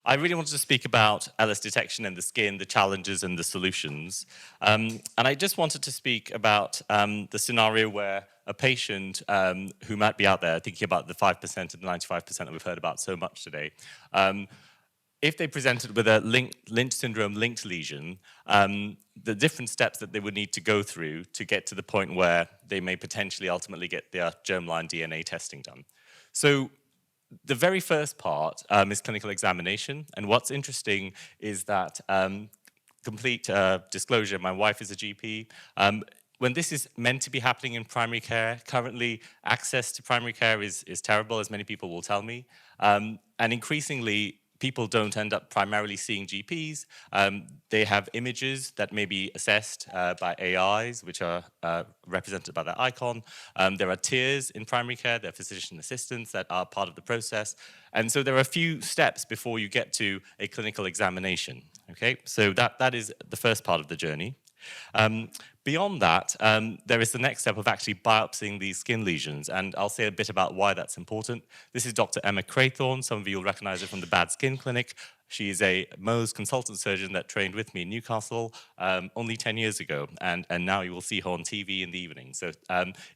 I really wanted to speak about LS detection in the skin, the challenges and the solutions. And I just wanted to speak about the scenario where a patient who might be out there thinking about the 5% and the 95% that we've heard about so much today, if they presented with a Lynch syndrome linked lesion, the different steps that they would need to go through to get to the point where they may potentially ultimately get their germline DNA testing done. So the very first part is clinical examination. And what's interesting is that, complete disclosure, my wife is a GP. When this is meant to be happening in primary care, currently access to primary care is terrible, as many people will tell me. And increasingly, people don't end up primarily seeing GPs. They have images that may be assessed by AIs, which are represented by that icon. There are tiers in primary care. There are physician assistants that are part of the process. And so there are a few steps before you get to a clinical examination. Okay, so that is the first part of the journey. Beyond that, there is the next step of actually biopsying these skin lesions, and I'll say a bit about why that's important. This is Dr. Emma Craythorne. Some of you will recognize her from the Bad Skin Clinic. She is a Mohs consultant surgeon that trained with me in Newcastle only 10 years ago, and now you will see her on TV in the evening. So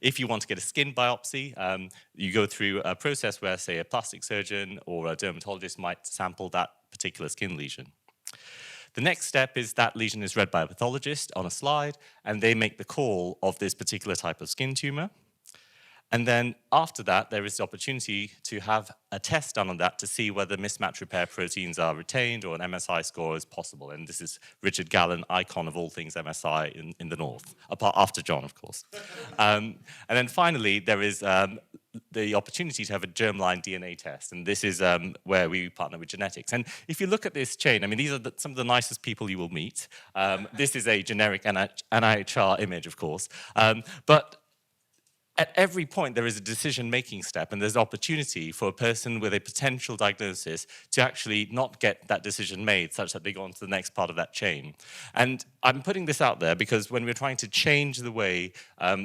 if you want to get a skin biopsy, you go through a process where, say, a plastic surgeon or a dermatologist might sample that particular skin lesion. The next step is that lesion is read by a pathologist on a slide, and they make the call of this particular type of skin tumor. And then after that, there is the opportunity to have a test done on that to see whether mismatch repair proteins are retained or an MSI score is possible. And this is Richard Gallen, icon of all things MSI in the north, apart after John, of course. And then finally, there is the opportunity to have a germline DNA test. And this is where we partner with genetics. And if you look at this chain, I mean, these are some of the nicest people you will meet. This is a generic NIHR image, of course. But at every point, there is a decision-making step, and there's opportunity for a person with a potential diagnosis to actually not get that decision made, such that they go on to the next part of that chain. And I'm putting this out there because when we're trying to change the way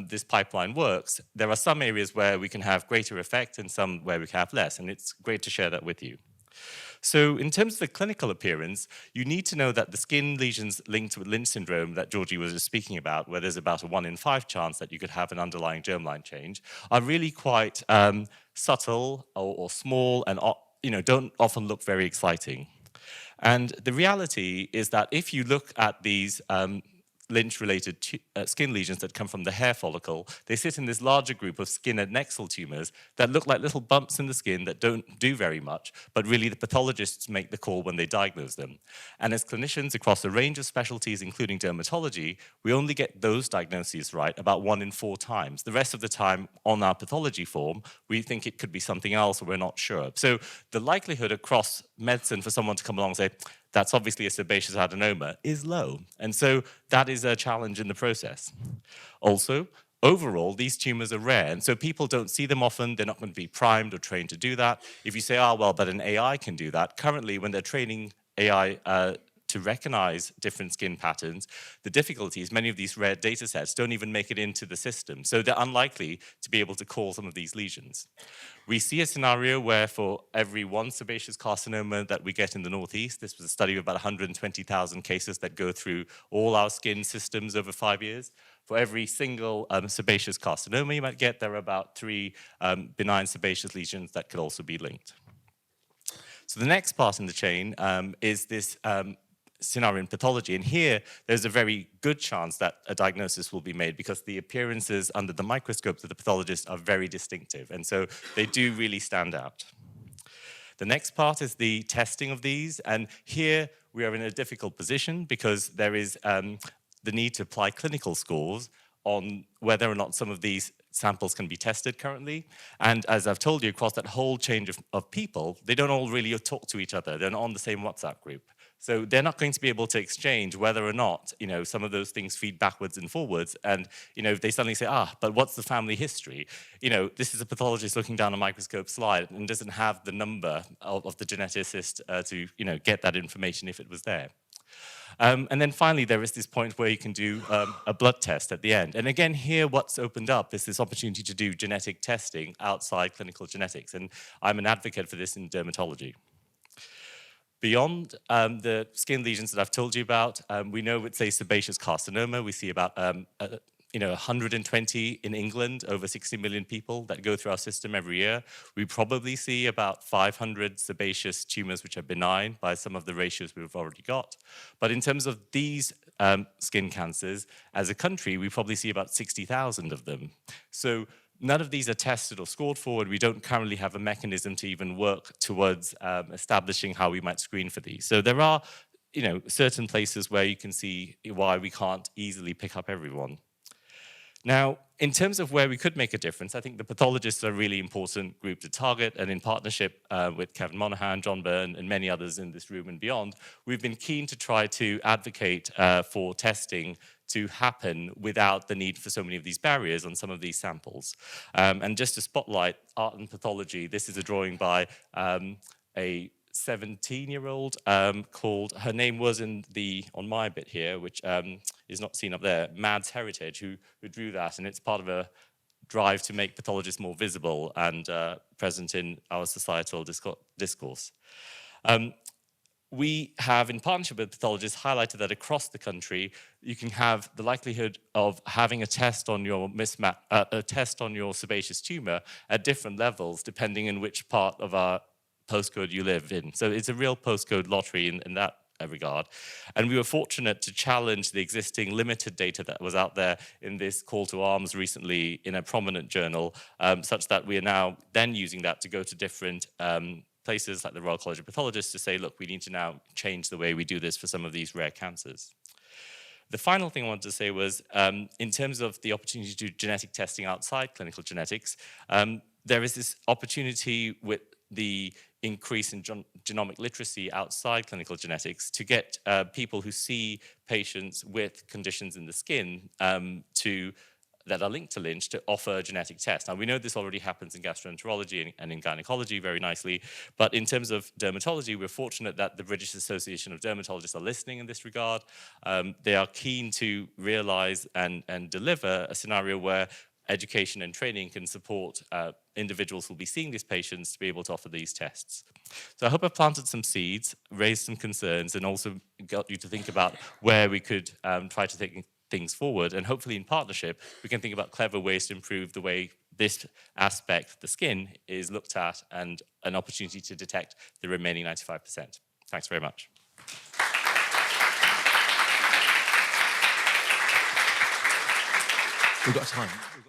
this pipeline works, there are some areas where we can have greater effect and some where we can have less, and it's great to share that with you. So in terms of the clinical appearance, you need to know that the skin lesions linked with Lynch syndrome that Georgie was just speaking about, where there's about a 1 in 5 chance that you could have an underlying germline change, are really quite subtle or small and don't often look very exciting. And the reality is that if you look at these Lynch-related skin lesions that come from the hair follicle, they sit in this larger group of skin adnexal tumors that look like little bumps in the skin that don't do very much, but really the pathologists make the call when they diagnose them. And as clinicians across a range of specialties, including dermatology, we only get those diagnoses right about 1 in 4 times. The rest of the time on our pathology form, we think it could be something else or we're not sure. So the likelihood across medicine for someone to come along and say, that's obviously a sebaceous adenoma, is low. And so that is a challenge in the process. Also, overall, these tumors are rare, and so people don't see them often. They're not going to be primed or trained to do that. If you say, oh, well, but an AI can do that, currently when they're training AI to recognize different skin patterns, the difficulty is many of these rare data sets don't even make it into the system. So they're unlikely to be able to call some of these lesions. We see a scenario where for every 1 sebaceous carcinoma that we get in the Northeast, this was a study of about 120,000 cases that go through all our skin systems over 5 years. For every single sebaceous carcinoma you might get, there are about 3 benign sebaceous lesions that could also be linked. So the next part in the chain is this scenario in pathology, and here there's a very good chance that a diagnosis will be made because the appearances under the microscopes of the pathologists are very distinctive, and so they do really stand out. The next part is the testing of these, and here we are in a difficult position because there is the need to apply clinical scores on whether or not some of these samples can be tested currently. And as I've told you, across that whole change of people, they don't all really talk to each other. They're not on the same WhatsApp group. So they're not going to be able to exchange whether or not, some of those things feed backwards and forwards. And, if they suddenly say, but what's the family history? This is a pathologist looking down a microscope slide and doesn't have the number of the geneticist to, get that information if it was there. And then finally, there is this point where you can do a blood test at the end. And again, here what's opened up is this opportunity to do genetic testing outside clinical genetics. And I'm an advocate for this in dermatology. Beyond the skin lesions that I've told you about, we know with, say, sebaceous carcinoma, we see about 120 in England, over 60 million people that go through our system every year. We probably see about 500 sebaceous tumors which are benign by some of the ratios we've already got. But in terms of these skin cancers, as a country, we probably see about 60,000 of them. So none of these are tested or scored for, and we don't currently have a mechanism to even work towards establishing how we might screen for these. So there are, certain places where you can see why we can't easily pick up everyone. Now, in terms of where we could make a difference, I think the pathologists are a really important group to target, and in partnership with Kevin Monaghan, John Byrne, and many others in this room and beyond, we've been keen to try to advocate for testing to happen without the need for so many of these barriers on some of these samples. And just to spotlight art and pathology, this is a drawing by a 17-year-old called, her name was on my bit here, which is not seen up there, Mads Heritage, who drew that, and it's part of a drive to make pathologists more visible and present in our societal discourse. We have, in partnership with pathologists, highlighted that across the country, you can have the likelihood of having a test on your sebaceous tumor at different levels, depending on which part of our postcode you live in. So it's a real postcode lottery in that regard. And we were fortunate to challenge the existing limited data that was out there in this call to arms recently in a prominent journal, such that we are now then using that to go to different places like the Royal College of Pathologists to say, look, we need to now change the way we do this for some of these rare cancers. The final thing I wanted to say was, in terms of the opportunity to do genetic testing outside clinical genetics, there is this opportunity with the increase in genomic literacy outside clinical genetics to get people who see patients with conditions in the skin that are linked to Lynch to offer a genetic test. Now, we know this already happens in gastroenterology and in gynecology very nicely, but in terms of dermatology, we're fortunate that the British Association of Dermatologists are listening in this regard. They are keen to realize and deliver a scenario where education and training can support individuals who will be seeing these patients to be able to offer these tests. So I hope I've planted some seeds, raised some concerns, and also got you to think about where we could try to take things forward. And hopefully in partnership, we can think about clever ways to improve the way this aspect, the skin, is looked at, and an opportunity to detect the remaining 95%. Thanks very much. We've got time.